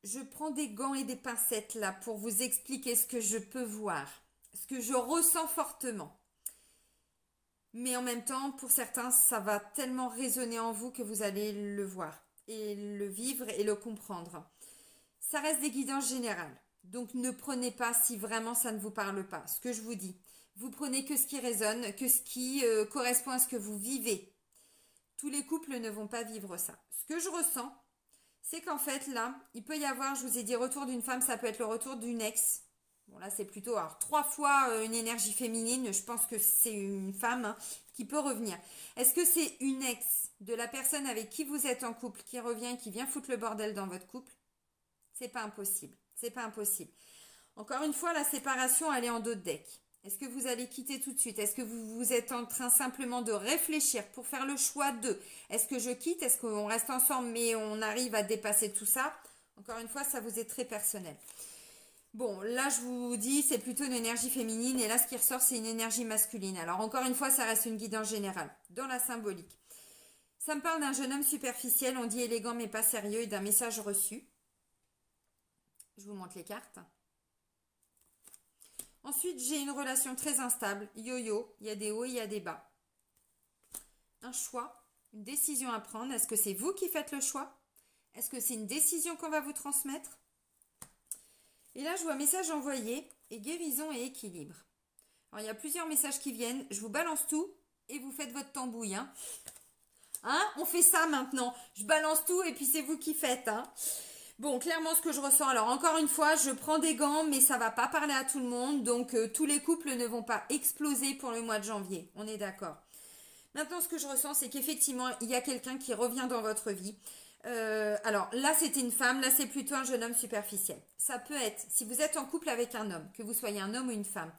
je prends des gants et des pincettes là pour vous expliquer ce que je peux voir, ce que je ressens fortement. Mais en même temps, pour certains, ça va tellement résonner en vous que vous allez le voir et le vivre et le comprendre. Ça reste des guidances générales. Donc ne prenez pas si vraiment ça ne vous parle pas. Ce que je vous dis, vous prenez que ce qui résonne, que ce qui correspond à ce que vous vivez. Tous les couples ne vont pas vivre ça. Ce que je ressens, c'est qu'en fait, là, il peut y avoir, je vous ai dit, retour d'une femme, ça peut être le retour d'une ex. Bon, là, c'est plutôt, alors, 3 fois une énergie féminine. Je pense que c'est une femme, hein, qui peut revenir. Est-ce que c'est une ex de la personne avec qui vous êtes en couple qui revient, qui vient foutre le bordel dans votre couple? C'est pas impossible. C'est pas impossible. Encore une fois, la séparation, elle est en dos de deck. Est-ce que vous allez quitter tout de suite? Est-ce que vous êtes en train simplement de réfléchir pour faire le choix de est-ce que je quitte? Est-ce qu'on reste ensemble mais on arrive à dépasser tout ça? Encore une fois, ça vous est très personnel. Bon, là, je vous dis, c'est plutôt une énergie féminine. Et là, ce qui ressort, c'est une énergie masculine. Alors, encore une fois, ça reste une guidance générale. Dans la symbolique. Ça me parle d'un jeune homme superficiel, on dit élégant mais pas sérieux, et d'un message reçu. Je vous montre les cartes. Ensuite, j'ai une relation très instable, yo-yo, il y a des hauts, il y a des bas. Un choix, une décision à prendre. Est-ce que c'est vous qui faites le choix? Est-ce que c'est une décision qu'on va vous transmettre? Et là, je vois message envoyé et guérison et équilibre. Alors, il y a plusieurs messages qui viennent. Je vous balance tout et vous faites votre tambouille. Hein, on fait ça maintenant. Je balance tout et puis c'est vous qui faites. Hein. Bon, clairement, ce que je ressens. Alors, encore une fois, je prends des gants, mais ça va pas parler à tout le monde. Donc, tous les couples ne vont pas exploser pour le mois de janvier. On est d'accord. Maintenant, ce que je ressens, c'est qu'effectivement, il y a quelqu'un qui revient dans votre vie. Alors là, c'était une femme, là, c'est plutôt un jeune homme superficiel. Ça peut être, si vous êtes en couple avec un homme, que vous soyez un homme ou une femme,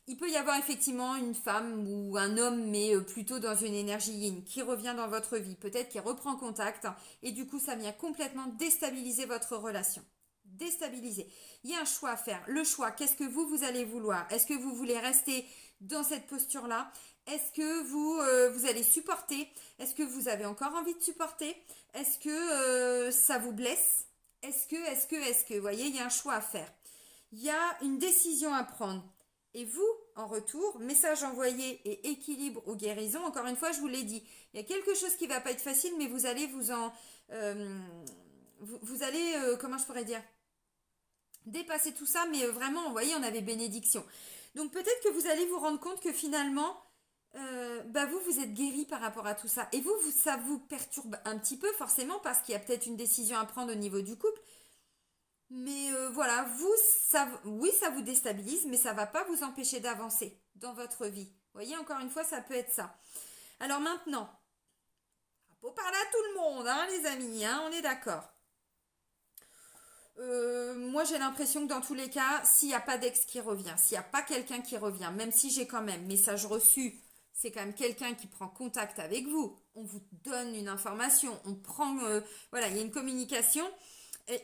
il peut y avoir effectivement une femme ou un homme, mais plutôt dans une énergie yin, qui revient dans votre vie, peut-être qui reprend contact, et du coup, ça vient complètement déstabiliser votre relation. Déstabiliser. Il y a un choix à faire. Le choix, qu'est-ce que vous allez vouloir? Est-ce que vous voulez rester dans cette posture-là? Est-ce que vous allez supporter? Est-ce que vous avez encore envie de supporter? Est-ce que ça vous blesse? Est-ce que, vous voyez, il y a un choix à faire. Il y a une décision à prendre. Et vous, en retour, message envoyé et équilibre ou guérison, encore une fois, je vous l'ai dit, il y a quelque chose qui ne va pas être facile, mais vous allez vous allez, comment je pourrais dire, dépasser tout ça, mais vraiment, vous voyez, on avait bénédiction. Donc peut-être que vous allez vous rendre compte que finalement, vous êtes guéri par rapport à tout ça. Et ça vous perturbe un petit peu, forcément, parce qu'il y a peut-être une décision à prendre au niveau du couple. Mais voilà, oui, ça vous déstabilise, mais ça ne va pas vous empêcher d'avancer dans votre vie. Vous voyez, encore une fois, ça peut être ça. Alors maintenant, faut parler à tout le monde, hein, les amis, hein, on est d'accord. Moi, j'ai l'impression que dans tous les cas, s'il n'y a pas d'ex qui revient, s'il n'y a pas quelqu'un qui revient, même si j'ai quand même message reçu, c'est quand même quelqu'un qui prend contact avec vous. On vous donne une information, on prend, voilà, il y a une communication.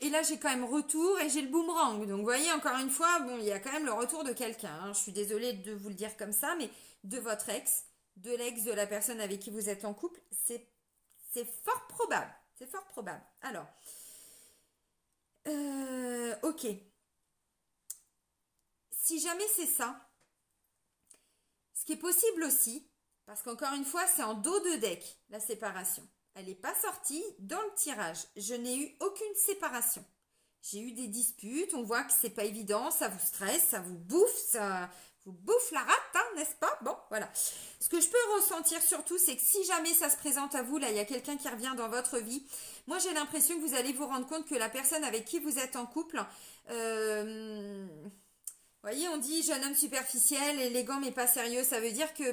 Et là, j'ai quand même retour et j'ai le boomerang. Donc, vous voyez, encore une fois, bon, il y a quand même le retour de quelqu'un. Hein. Je suis désolée de vous le dire comme ça, mais de votre ex, de l'ex de la personne avec qui vous êtes en couple, c'est fort probable. C'est fort probable. Alors, ok. Si jamais c'est ça, ce qui est possible aussi, parce qu'encore une fois, c'est en dos de deck, la séparation. Elle n'est pas sortie dans le tirage. Je n'ai eu aucune séparation. J'ai eu des disputes, on voit que c'est pas évident, ça vous stresse, ça vous bouffe, ça vous bouffe la rate, hein, n'est-ce pas? Bon, voilà. Ce que je peux ressentir surtout, c'est que si jamais ça se présente à vous, là, il y a quelqu'un qui revient dans votre vie, moi j'ai l'impression que vous allez vous rendre compte que la personne avec qui vous êtes en couple, vous voyez, on dit jeune homme superficiel, élégant mais pas sérieux, ça veut dire que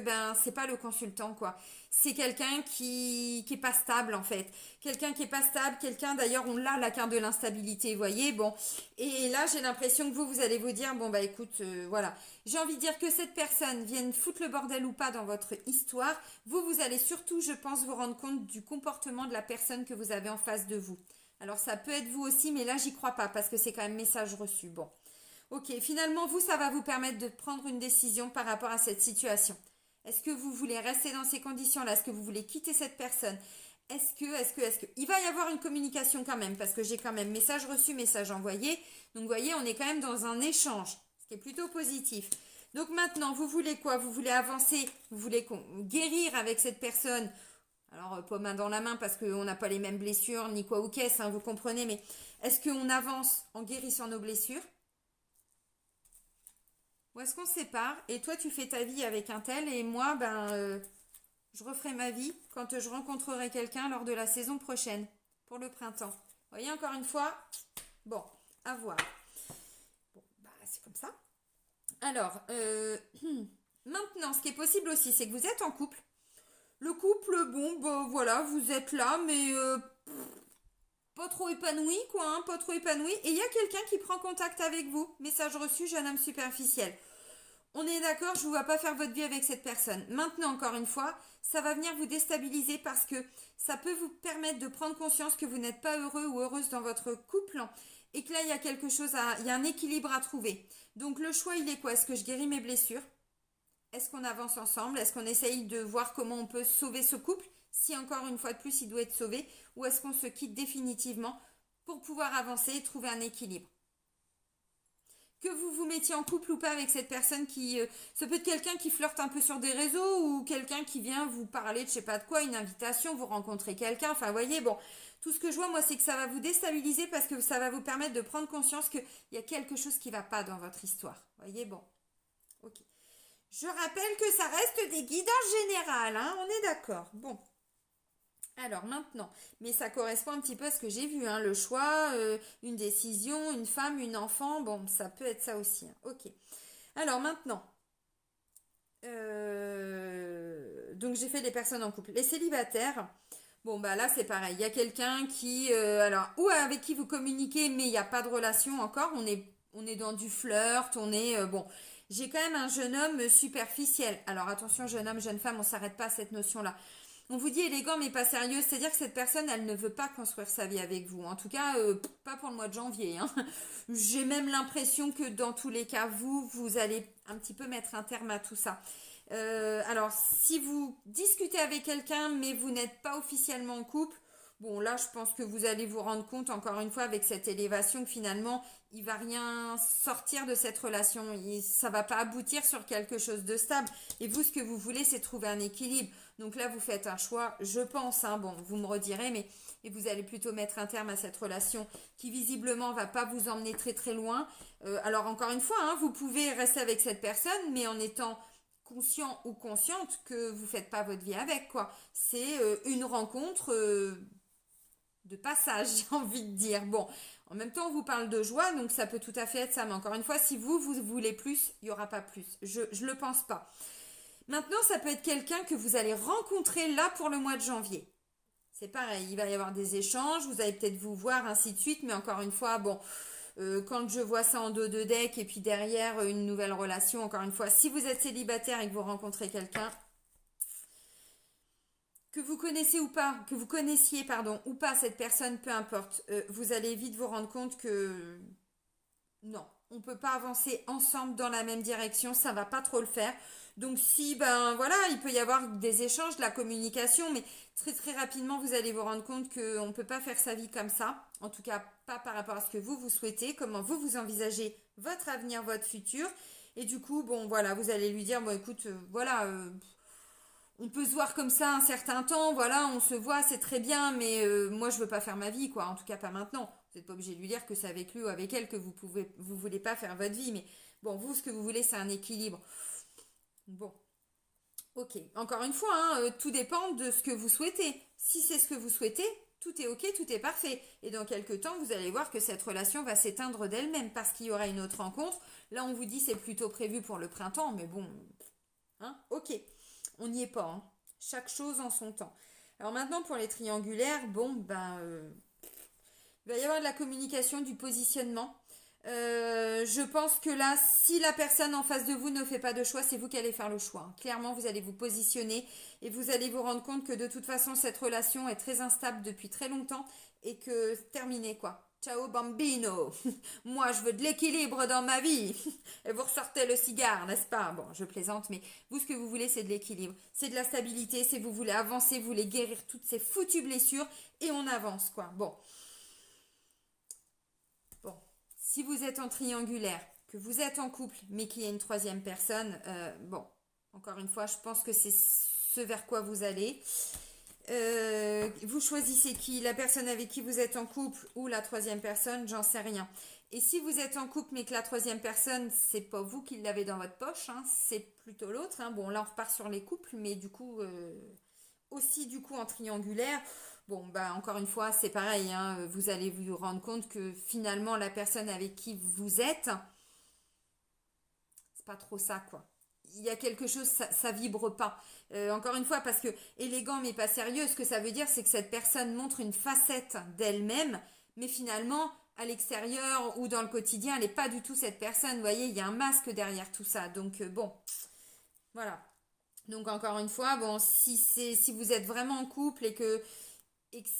c'est pas le consultant quoi. C'est quelqu'un qui est pas stable en fait. Quelqu'un qui est pas stable, quelqu'un d'ailleurs on l'a la carte de l'instabilité, vous voyez. Bon, et là j'ai l'impression que vous allez vous dire bon écoute voilà, j'ai envie de dire que cette personne vienne foutre le bordel ou pas dans votre histoire, vous allez surtout je pense vous rendre compte du comportement de la personne que vous avez en face de vous. Alors ça peut être vous aussi mais là j'y crois pas parce que c'est quand même message reçu. Bon. Ok, finalement, ça va vous permettre de prendre une décision par rapport à cette situation. Est-ce que vous voulez rester dans ces conditions-là? Est-ce que vous voulez quitter cette personne? Est-ce que... Il va y avoir une communication quand même, parce que j'ai quand même message reçu, message envoyé. Donc, vous voyez, on est quand même dans un échange, ce qui est plutôt positif. Donc, maintenant, vous voulez quoi? Vous voulez avancer? Vous voulez guérir avec cette personne? Alors, pas main dans la main, parce qu'on n'a pas les mêmes blessures, ni quoi ou qu'est-ce, hein, vous comprenez. Mais est-ce qu'on avance en guérissant nos blessures? Ou est-ce qu'on se sépare et toi tu fais ta vie avec un tel et moi je referai ma vie quand je rencontrerai quelqu'un lors de la saison prochaine pour le printemps. Vous voyez encore une fois, bon, à voir. Bon, c'est comme ça. Alors, maintenant ce qui est possible aussi c'est que vous êtes en couple. Le couple, voilà, vous êtes là mais pas trop épanoui, quoi, hein, pas trop épanoui. Et il y a quelqu'un qui prend contact avec vous. Message reçu, jeune homme superficiel. On est d'accord, je ne vous vois pas faire votre vie avec cette personne. Maintenant, encore une fois, ça va venir vous déstabiliser parce que ça peut vous permettre de prendre conscience que vous n'êtes pas heureux ou heureuse dans votre couple et que là, il y a quelque chose il y a un équilibre à trouver. Donc, le choix, il est quoi? Est-ce que je guéris mes blessures? Est-ce qu'on avance ensemble? Est-ce qu'on essaye de voir comment on peut sauver ce couple? Si encore une fois de plus, il doit être sauvé. Ou est-ce qu'on se quitte définitivement pour pouvoir avancer et trouver un équilibre? Que vous vous mettiez en couple ou pas avec cette personne qui... ça peut être quelqu'un qui flirte un peu sur des réseaux ou quelqu'un qui vient vous parler de je sais pas de quoi, une invitation, vous rencontrez quelqu'un. Enfin, vous voyez, bon, tout ce que je vois, moi, c'est que ça va vous déstabiliser parce que ça va vous permettre de prendre conscience qu'il y a quelque chose qui ne va pas dans votre histoire. Vous voyez, bon, ok. Je rappelle que ça reste des guides en général, hein, on est d'accord. Bon. Alors maintenant, mais ça correspond un petit peu à ce que j'ai vu, hein, le choix, une décision, une femme, une enfant, bon, ça peut être ça aussi, hein, ok. Alors maintenant, donc j'ai fait les personnes en couple. Les célibataires, bon bah là c'est pareil, il y a quelqu'un qui, alors, ou avec qui vous communiquez, mais il n'y a pas de relation encore, on est dans du flirt, on est, bon, j'ai quand même un jeune homme superficiel. Alors attention, jeune homme, jeune femme, on ne s'arrête pas à cette notion-là. On vous dit élégant mais pas sérieux, c'est-à-dire que cette personne, elle ne veut pas construire sa vie avec vous. En tout cas, pas pour le mois de janvier, hein. J'ai même l'impression que dans tous les cas, vous allez un petit peu mettre un terme à tout ça. Alors, si vous discutez avec quelqu'un mais vous n'êtes pas officiellement en couple, bon là, je pense que vous allez vous rendre compte, encore une fois, avec cette élévation, que finalement, il va rien sortir de cette relation. Ça va pas aboutir sur quelque chose de stable. Et vous, ce que vous voulez, c'est trouver un équilibre. Donc là, vous faites un choix, je pense, hein, bon, vous me redirez, mais et vous allez plutôt mettre un terme à cette relation qui visiblement va pas vous emmener très très loin. Alors encore une fois, hein, vous pouvez rester avec cette personne, mais en étant conscient ou consciente que vous faites pas votre vie avec, quoi. C'est une rencontre de passage, j'ai envie de dire. Bon, en même temps, on vous parle de joie, donc ça peut tout à fait être ça. Mais encore une fois, si vous voulez plus, il n'y aura pas plus. Je le pense pas. Maintenant, ça peut être quelqu'un que vous allez rencontrer là pour le mois de janvier. C'est pareil, il va y avoir des échanges, vous allez peut-être vous voir, ainsi de suite. Mais encore une fois, bon, quand je vois ça en dos de deck et puis derrière une nouvelle relation, encore une fois, si vous êtes célibataire et que vous rencontrez quelqu'un, que vous connaissez ou pas, que vous connaissiez, pardon, ou pas cette personne, peu importe, vous allez vite vous rendre compte que non, on ne peut pas avancer ensemble dans la même direction, ça va pas trop le faire. Donc si, ben voilà, il peut y avoir des échanges, de la communication, mais très très rapidement, vous allez vous rendre compte qu'on ne peut pas faire sa vie comme ça. En tout cas, pas par rapport à ce que vous souhaitez, comment vous envisagez votre avenir, votre futur. Et du coup, bon voilà, vous allez lui dire, bon écoute, voilà, on peut se voir comme ça un certain temps, voilà, on se voit, c'est très bien, mais moi je veux pas faire ma vie, quoi, en tout cas pas maintenant. Vous n'êtes pas obligé de lui dire que c'est avec lui ou avec elle que vous voulez pas faire votre vie, mais bon, vous, ce que vous voulez, c'est un équilibre. Bon, ok. Encore une fois, hein, tout dépend de ce que vous souhaitez. Si c'est ce que vous souhaitez, tout est ok, tout est parfait. Et dans quelques temps, vous allez voir que cette relation va s'éteindre d'elle-même parce qu'il y aura une autre rencontre. Là, on vous dit c'est plutôt prévu pour le printemps, mais bon, hein, ok. On n'y est pas, hein. Chaque chose en son temps. Alors maintenant, pour les triangulaires, bon, ben, il va y avoir de la communication, du positionnement. Je pense que là, si la personne en face de vous ne fait pas de choix, c'est vous qui allez faire le choix. Clairement, vous allez vous positionner et vous allez vous rendre compte que de toute façon, cette relation est très instable depuis très longtemps et que terminé quoi. Ciao bambino. Moi, je veux de l'équilibre dans ma vie. Et vous ressortez le cigare, n'est-ce pas? Bon, je plaisante, mais vous, ce que vous voulez, c'est de l'équilibre. C'est de la stabilité, c'est vous voulez avancer, vous voulez guérir toutes ces foutues blessures et on avance, quoi. Bon. Bon. Si vous êtes en triangulaire, que vous êtes en couple, mais qu'il y a une troisième personne, bon, encore une fois, je pense que c'est ce vers quoi vous allez. Vous choisissez qui, la personne avec qui vous êtes en couple ou la troisième personne, j'en sais rien. Et si vous êtes en couple mais que la troisième personne, c'est pas vous qui l'avez dans votre poche, hein, c'est plutôt l'autre. Hein. Bon, là on repart sur les couples, mais du coup aussi du coup en triangulaire. Bon, bah encore une fois, c'est pareil. Hein, vous allez vous rendre compte que finalement la personne avec qui vous êtes, c'est pas trop ça quoi. Il y a quelque chose, ça vibre pas. Encore une fois, parce que élégant mais pas sérieux, ce que ça veut dire, c'est que cette personne montre une facette d'elle-même, mais finalement, à l'extérieur ou dans le quotidien, elle n'est pas du tout cette personne. Vous voyez, il y a un masque derrière tout ça. Donc, bon, voilà. Donc, encore une fois, bon, si vous êtes vraiment en couple et que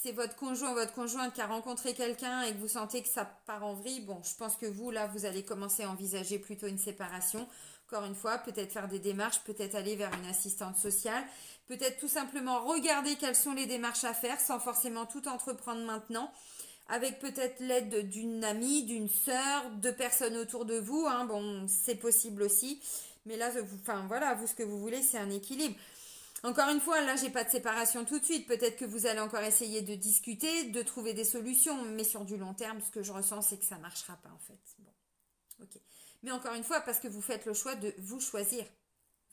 c'est votre conjoint ou votre conjointe qui a rencontré quelqu'un et que vous sentez que ça part en vrille, bon, je pense que vous, là, vous allez commencer à envisager plutôt une séparation. Encore une fois, peut-être faire des démarches, peut-être aller vers une assistante sociale, peut-être tout simplement regarder quelles sont les démarches à faire sans forcément tout entreprendre maintenant, avec peut-être l'aide d'une amie, d'une sœur, de personnes autour de vous, hein, bon, c'est possible aussi. Mais là, enfin voilà, vous, ce que vous voulez, c'est un équilibre. Encore une fois, là, j'ai pas de séparation tout de suite. Peut-être que vous allez encore essayer de discuter, de trouver des solutions, mais sur du long terme, ce que je ressens, c'est que ça marchera pas, en fait. Bon, ok. Mais encore une fois, parce que vous faites le choix de vous choisir.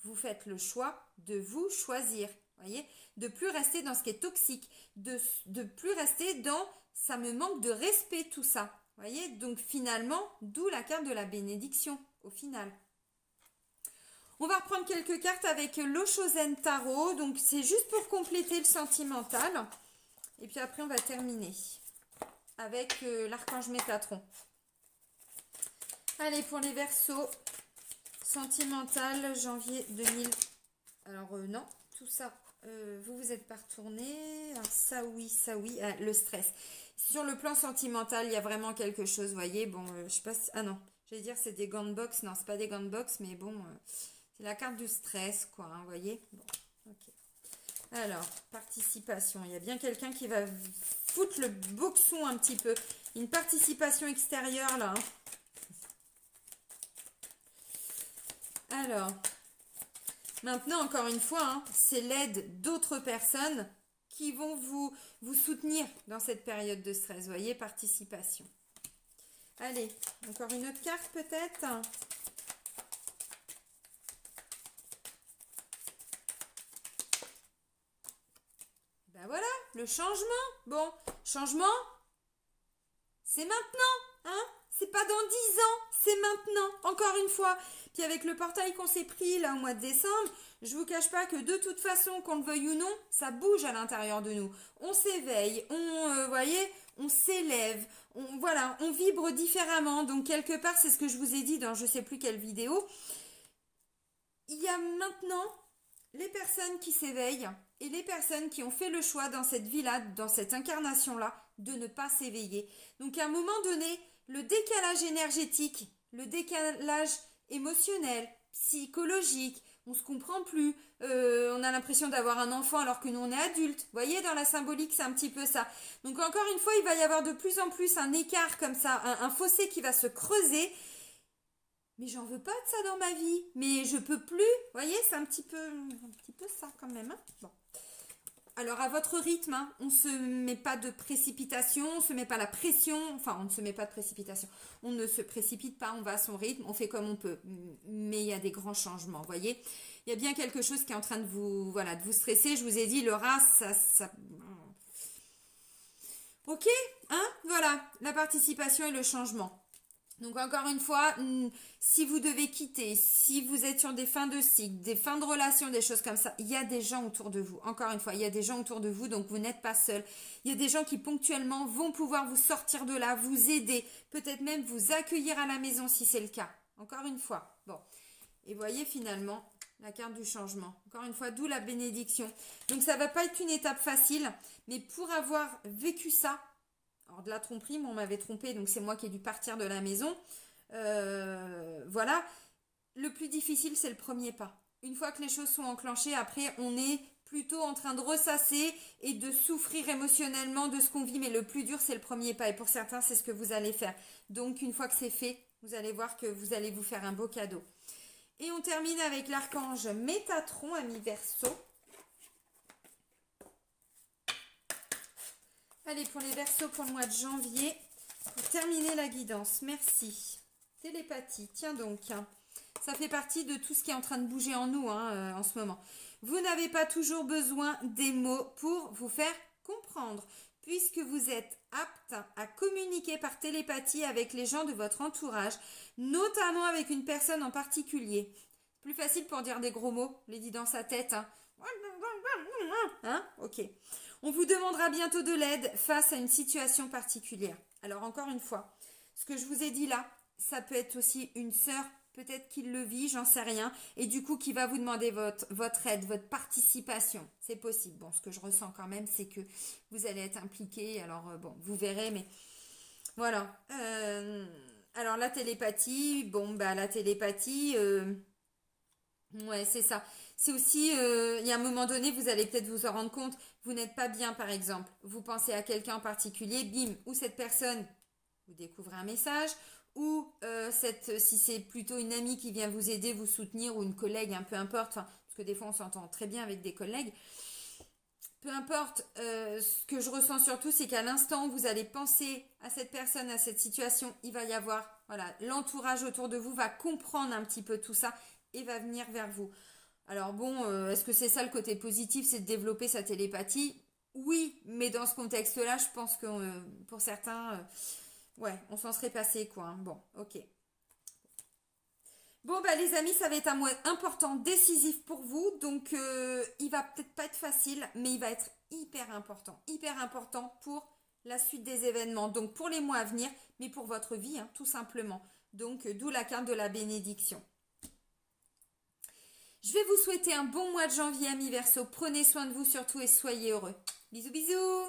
Vous faites le choix de vous choisir, voyez, de plus rester dans ce qui est toxique, de plus rester dans ça me manque de respect, tout ça, voyez. Donc finalement, d'où la carte de la bénédiction, au final. On va reprendre quelques cartes avec l'Oshozen Tarot. Donc, c'est juste pour compléter le sentimental. Et puis après, on va terminer avec l'archange Métatron. Allez, pour les Verseaux, sentimental, janvier 2000. Alors, non, tout ça, vous êtes pas retourné. Alors, ça oui, le stress. Sur le plan sentimental, il y a vraiment quelque chose, vous voyez. Bon, je sais pas si... Ah non, j'allais dire c'est des gants de boxe. Non, c'est pas des gants de boxe, mais bon... c'est la carte du stress, quoi, hein, vous voyez. Bon, ok. Alors, participation. Il y a bien quelqu'un qui va foutre le boxon un petit peu. Une participation extérieure, là. Hein. Alors, maintenant, encore une fois, hein, c'est l'aide d'autres personnes qui vont vous soutenir dans cette période de stress. Vous voyez, participation. Allez, encore une autre carte, peut-être. Ben voilà, le changement. Bon, changement, c'est maintenant, hein? C'est pas dans 10 ans, c'est maintenant, encore une fois. Puis avec le portail qu'on s'est pris là au mois de décembre, je vous cache pas que de toute façon, qu'on le veuille ou non, ça bouge à l'intérieur de nous. On s'éveille, voyez, on s'élève, voilà, on vibre différemment. Donc quelque part, c'est ce que je vous ai dit dans je sais plus quelle vidéo. Il y a maintenant les personnes qui s'éveillent et les personnes qui ont fait le choix dans cette vie-là, dans cette incarnation-là, de ne pas s'éveiller. Donc à un moment donné, le décalage énergétique, le décalage émotionnel, psychologique, on se comprend plus, on a l'impression d'avoir un enfant alors que nous on est adulte. Vous voyez, dans la symbolique, c'est un petit peu ça. Donc encore une fois, il va y avoir de plus en plus un écart comme ça, un fossé qui va se creuser. Mais j'en veux pas de ça dans ma vie. Mais je peux plus. Vous voyez, c'est un petit peu ça quand même. Hein, bon. Alors à votre rythme, hein, on ne se met pas de précipitation, on ne se met pas la pression. Enfin, on ne se met pas de précipitation. On ne se précipite pas, on va à son rythme, on fait comme on peut. Mais il y a des grands changements, vous voyez. Il y a bien quelque chose qui est en train de vous, voilà, de vous stresser. Je vous ai dit, le rat, ça... Ok, hein, voilà, la participation et le changement. Donc encore une fois, si vous devez quitter, si vous êtes sur des fins de cycle, des fins de relation, des choses comme ça, il y a des gens autour de vous. Encore une fois, il y a des gens autour de vous, donc vous n'êtes pas seul. Il y a des gens qui ponctuellement vont pouvoir vous sortir de là, vous aider, peut-être même vous accueillir à la maison si c'est le cas. Encore une fois, bon. Et voyez finalement la carte du changement. Encore une fois, d'où la bénédiction. Donc ça ne va pas être une étape facile, mais pour avoir vécu ça, alors de la tromperie, moi on m'avait trompé, donc c'est moi qui ai dû partir de la maison. Voilà. Le plus difficile, c'est le premier pas. Une fois que les choses sont enclenchées, après on est plutôt en train de ressasser et de souffrir émotionnellement de ce qu'on vit. Mais le plus dur, c'est le premier pas. Et pour certains, c'est ce que vous allez faire. Donc une fois que c'est fait, vous allez voir que vous allez vous faire un beau cadeau. Et on termine avec l'archange Métatron, ami Verseau. Allez, pour les Verseaux pour le mois de janvier, pour terminer la guidance, merci. Télépathie, tiens donc, hein. Ça fait partie de tout ce qui est en train de bouger en nous hein, en ce moment. Vous n'avez pas toujours besoin des mots pour vous faire comprendre, puisque vous êtes apte à communiquer par télépathie avec les gens de votre entourage, notamment avec une personne en particulier. Plus facile pour dire des gros mots, les dit dans sa tête, hein. Hein? Ok. On vous demandera bientôt de l'aide face à une situation particulière. Alors encore une fois, ce que je vous ai dit là, ça peut être aussi une sœur, peut-être qu'il le vit, j'en sais rien, et du coup qui va vous demander votre aide, votre participation. C'est possible. Bon, ce que je ressens quand même, c'est que vous allez être impliqué. Alors bon, vous verrez, mais voilà. Alors la télépathie, bon bah la télépathie, ouais c'est ça. C'est aussi, il y a un moment donné, vous allez peut-être vous en rendre compte, vous n'êtes pas bien par exemple. Vous pensez à quelqu'un en particulier, bim, ou cette personne, vous découvrez un message, ou si c'est plutôt une amie qui vient vous aider, vous soutenir, ou une collègue, peu importe, enfin, parce que des fois on s'entend très bien avec des collègues. Peu importe, ce que je ressens surtout, c'est qu'à l'instant où vous allez penser à cette personne, à cette situation, il va y avoir, voilà, l'entourage autour de vous va comprendre un petit peu tout ça et va venir vers vous. Alors bon, est-ce que c'est ça le côté positif, c'est de développer sa télépathie? Oui, mais dans ce contexte-là, je pense que pour certains, ouais, on s'en serait passé quoi, hein. Bon, ok. Bon bah les amis, ça va être un mois important, décisif pour vous, donc il va peut-être pas être facile, mais il va être hyper important pour la suite des événements, donc pour les mois à venir, mais pour votre vie, hein, tout simplement. Donc d'où la carte de la bénédiction. Je vais vous souhaiter un bon mois de janvier, amis Verseau. Prenez soin de vous surtout et soyez heureux. Bisous bisous.